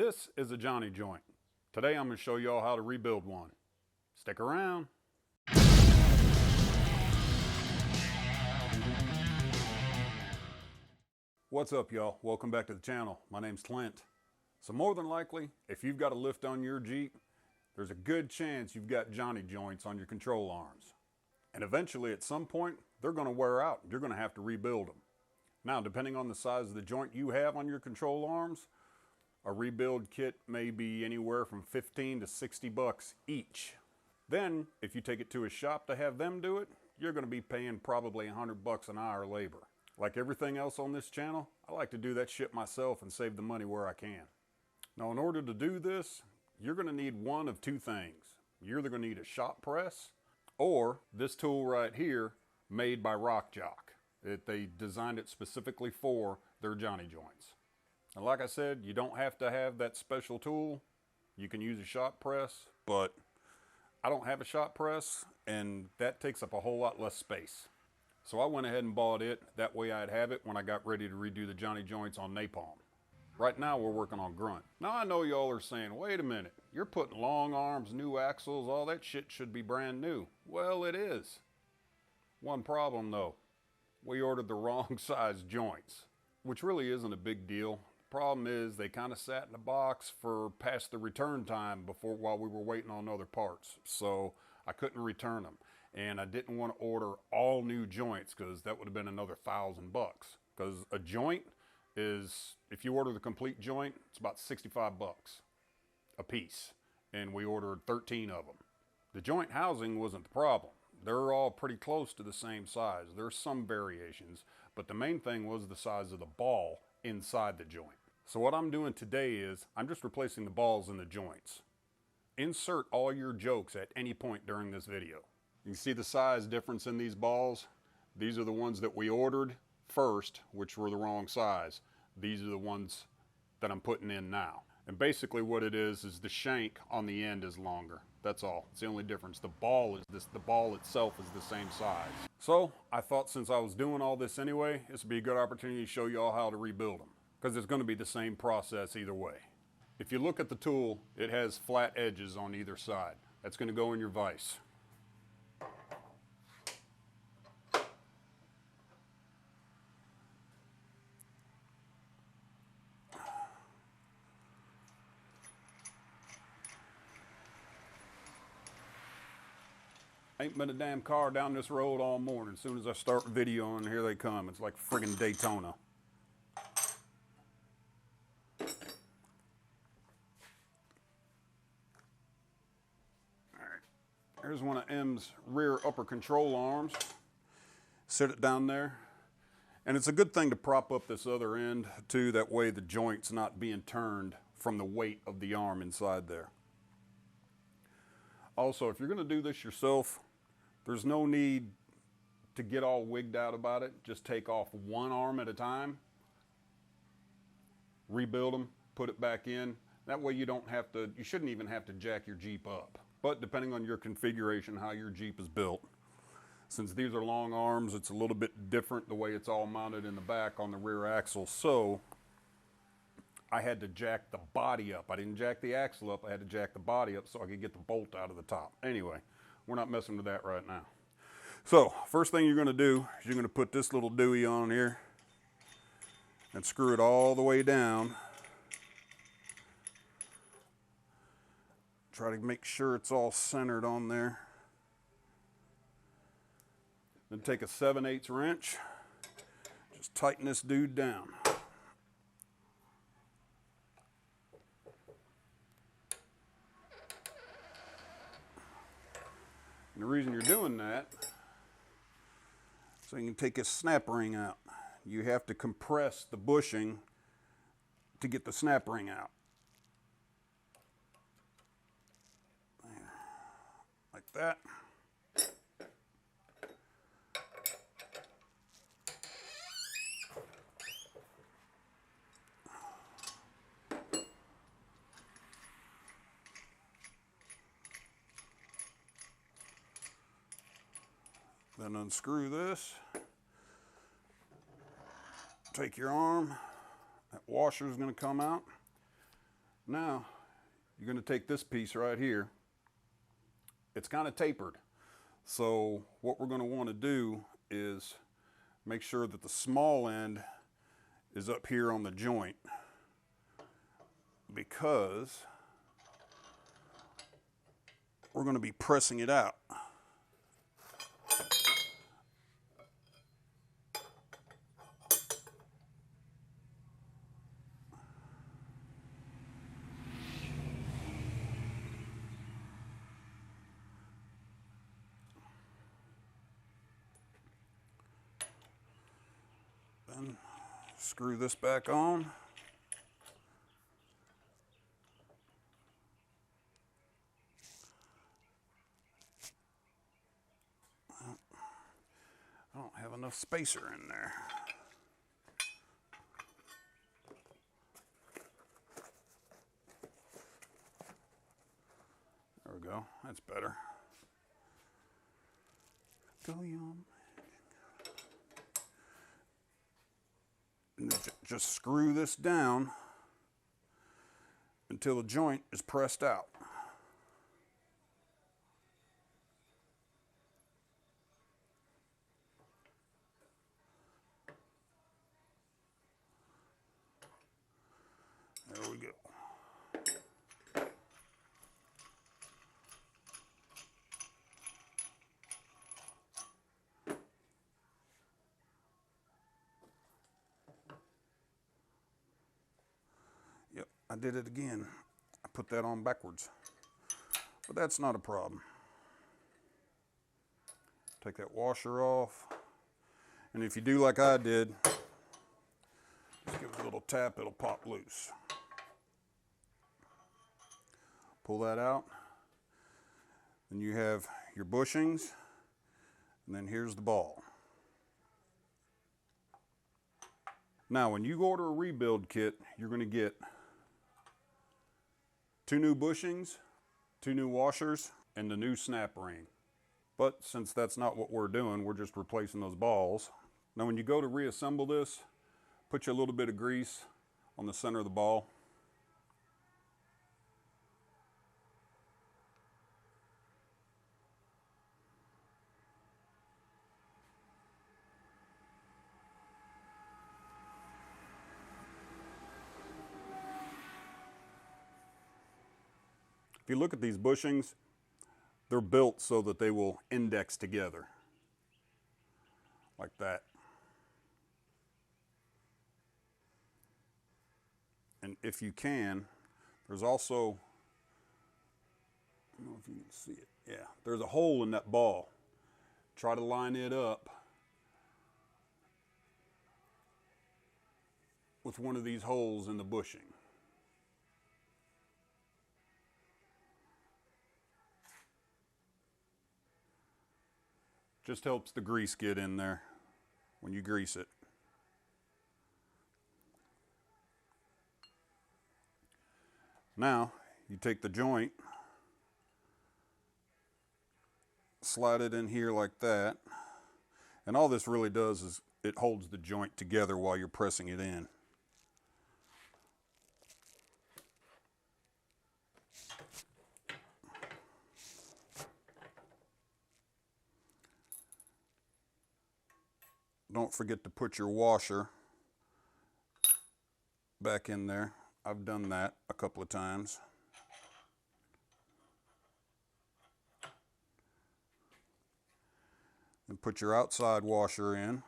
This is a Johnny joint. Today I'm going to show you all how to rebuild one. Stick around. What's up, y'all? Welcome back to the channel. My name's Clint. So more than likely, if you've got a lift on your Jeep, there's a good chance you've got Johnny joints on your control arms. And eventually at some point, they're going to wear out. You're going to have to rebuild them. Now, depending on the size of the joint you have on your control arms, a rebuild kit may be anywhere from 15 to 60 bucks each. Then, if you take it to a shop to have them do it, you're going to be paying probably 100 bucks an hour labor. Like everything else on this channel, I like to do that shit myself and save the money where I can. Now, in order to do this, you're going to need one of two things. You're either going to need a shop press or this tool right here made by Rock Jock. They designed it specifically for their Johnny joints. And like I said, you don't have to have that special tool. You can use a shop press, but I don't have a shop press and that takes up a whole lot less space. So I went ahead and bought it. That way I'd have it when I got ready to redo the Johnny joints on Napalm. Right now we're working on Grunt. Now I know y'all are saying, wait a minute, you're putting long arms, new axles, all that shit should be brand new. Well, it is. One problem though, we ordered the wrong size joints, which really isn't a big deal. Problem is they kind of sat in the box for past the return time while we were waiting on other parts. So I couldn't return them. And I didn't want to order all new joints because that would have been another $1,000 bucks. Because a joint is, if you order the complete joint, it's about 65 bucks a piece. And we ordered 13 of them. The joint housing wasn't the problem. They're all pretty close to the same size. There's some variations, but the main thing was the size of the ball inside the joint. So what I'm doing today is I'm just replacing the balls in the joints. Insert all your jokes at any point during this video. You can see the size difference in these balls. These are the ones that we ordered first, which were the wrong size. These are the ones that I'm putting in now. And basically what it is the shank on the end is longer. That's all. It's the only difference. The ball itself is the same size. So I thought since I was doing all this anyway, this would be a good opportunity to show you all how to rebuild them. Because it's going to be the same process either way. If you look at the tool, it has flat edges on either side. That's going to go in your vise. Ain't been a damn car down this road all morning. As soon as I start videoing, here they come. It's like friggin' Daytona. Alright, here's one of M's rear upper control arms. Sit it down there. And it's a good thing to prop up this other end too, that way the joint's not being turned from the weight of the arm inside there. Also, if you're gonna do this yourself, there's no need to get all wigged out about it. Just take off one arm at a time, rebuild them, put it back in. That way you shouldn't even have to jack your Jeep up. But depending on your configuration, how your Jeep is built, since these are long arms, it's a little bit different the way it's all mounted in the back on the rear axle. So I had to jack the body up. I didn't jack the axle up, I had to jack the body up so I could get the bolt out of the top. Anyway, we're not messing with that right now. So, first thing you're going to do is you're going to put this little dewey on here and screw it all the way down. Try to make sure it's all centered on there. Then take a 7/8 wrench, just tighten this dude down. And the reason you're doing that, so you can take this snap ring out. You have to compress the bushing to get the snap ring out. Like that. Then unscrew this, take your arm, that washer is going to come out. Now, you're going to take this piece right here. It's kind of tapered. So what we're going to want to do is make sure that the small end is up here on the joint, because we're going to be pressing it out. Then screw this back on. I don't have enough spacer in there. There we go. That's better. Go yum. And just screw this down until the joint is pressed out. There we go. Yep, I did it again. I put that on backwards, but that's not a problem. Take that washer off, and if you do like I did, just give it a little tap, it'll pop loose. Pull that out, then you have your bushings, and then here's the ball. Now, when you order a rebuild kit, you're going to get 2 new bushings, 2 new washers, and the new snap ring. But since that's not what we're doing, we're just replacing those balls. Now, when you go to reassemble this, put you a little bit of grease on the center of the ball. If you look at these bushings, they're built so that they will index together, like that. And if you can, there's also, I don't know if you can see it, yeah, there's a hole in that ball. Try to line it up with one of these holes in the bushing. Just helps the grease get in there when you grease it. Now, you take the joint, slide it in here like that, and all this really does is it holds the joint together while you're pressing it in. Don't forget to put your washer back in there. I've done that a couple of times. And put your outside washer in.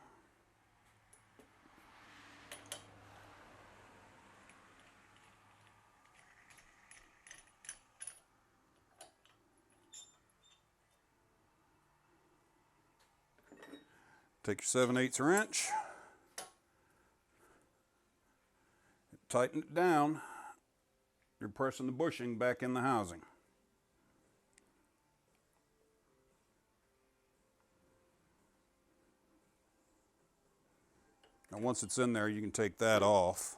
Take your 7/8 wrench, tighten it down. You're pressing the bushing back in the housing. Now once it's in there, you can take that off.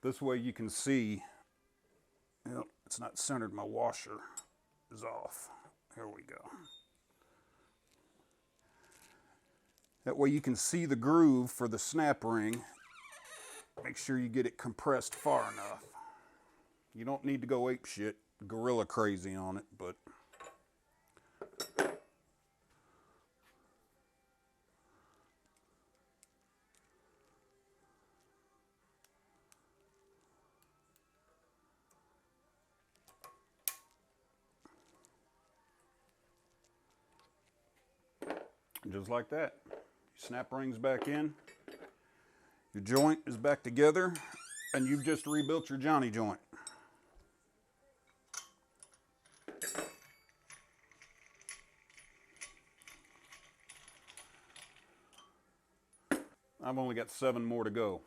This way you can see, yep, it's not centered, my washer is off. Here we go. That way you can see the groove for the snap ring Make sure you get it compressed far enough. You don't need to go ape shit, gorilla crazy on it, but just like that. Snap rings back in. Your joint is back together, and you've just rebuilt your Johnny joint. I've only got 7 more to go.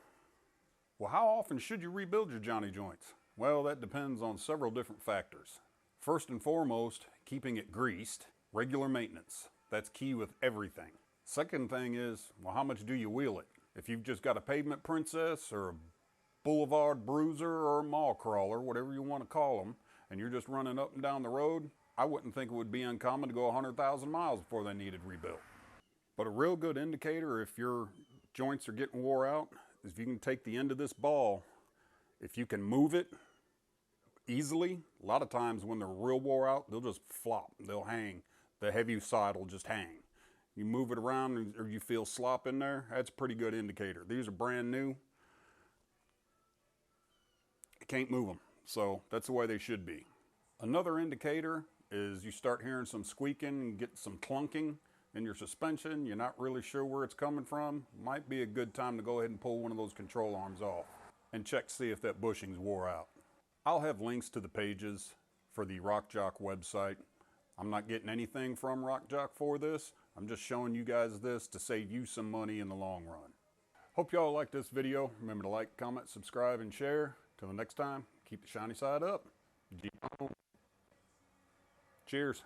Well, how often should you rebuild your Johnny joints? Well, that depends on several different factors. First and foremost, keeping it greased. Regular maintenance. That's key with everything. Second thing is, well, how much do you wheel it? If you've just got a pavement princess or a boulevard bruiser or a mall crawler, whatever you want to call them, and you're just running up and down the road, I wouldn't think it would be uncommon to go 100,000 miles before they needed rebuilt. But a real good indicator if your joints are getting wore out is if you can take the end of this ball, if you can move it easily. A lot of times when they're real wore out, they'll just flop, they'll hang. The heavy side will just hang. You move it around or you feel slop in there, that's a pretty good indicator. These are brand new. You can't move them, so that's the way they should be. Another indicator is you start hearing some squeaking and get some clunking in your suspension. You're not really sure where it's coming from. Might be a good time to go ahead and pull one of those control arms off and check to see if that bushing's wore out. I'll have links to the pages for the Rock Jock website. I'm not getting anything from Rock Jock for this. I'm just showing you guys this to save you some money in the long run. Hope y'all liked this video. Remember to like, comment, subscribe, and share. Till the next time, keep the shiny side up. Cheers.